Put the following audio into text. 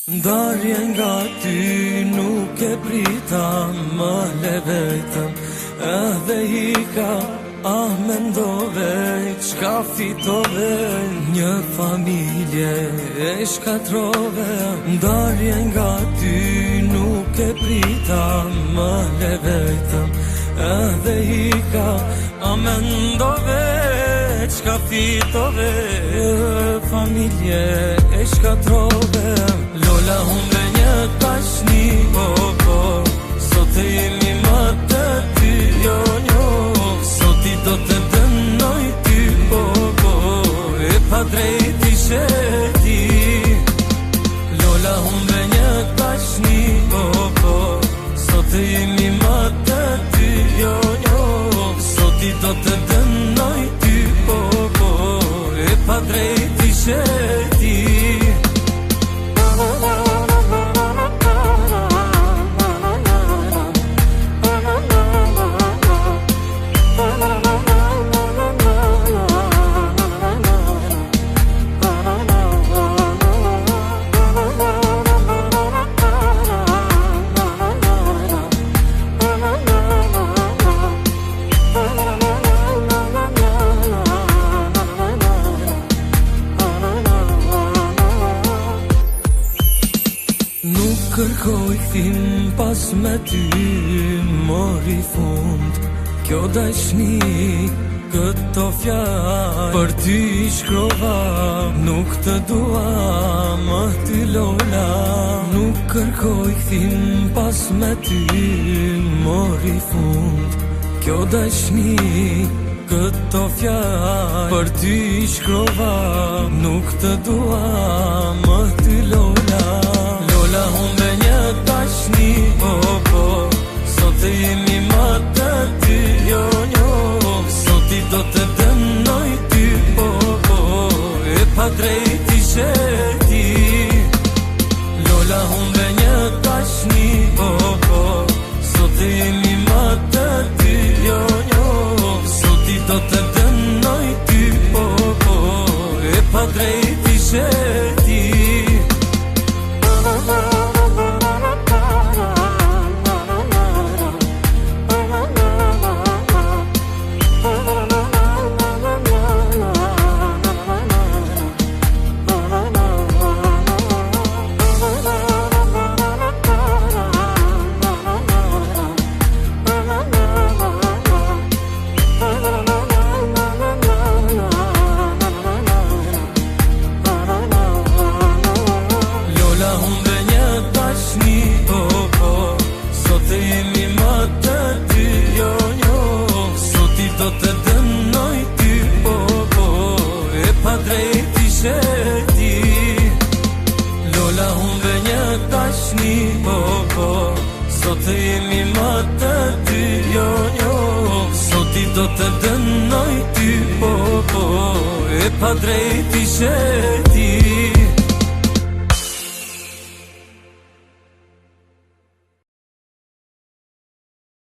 Ndarje nga ty nuk e prita, më le vetëm edhe hika. Mendove qka fitove, një familje e shkatrove. Ndarje nga ty nuk e prita, më le vetëm edhe hika. Mendove qka fitove, familje e shkatrove. Lola humbe një tashni, sot e jemi më të ty, jo njo. Sot i do të dënoj ty, e pa drejt ishe ti. Lola humbe një tashni, sot e jemi më të ty, jo njo. Sot i do të dënoj ty, e pa drejt ishe ti. Kërkoj thim pas me ty, mori fund kjo dashni. Këto fjalë për ty shkrova, nuk të dua më ty Lola. Nuk kërkoj thim pas me ty, mori fund kjo dashni. Këto fjalë për ty shkrova, nuk të dua më ty Lola. Lola humbe një tashni, sot e jemi më të ty, jo njo. Sot i do të dënoj ty, e pa drejt ishe ti. Lola humbe një tashni, sot e jemi më të ty, jo njo. Sot i do të dënoj ty, e pa drejt ishe ti. Sot e jemi më të ty, jo njo. Sot i do të dënoj ty, e pa drejt ishe ti. Lola humbe një tashni, sot e jemi më të ty, jo njo. Sot i do të dënoj ty, e pa drejt ishe ti.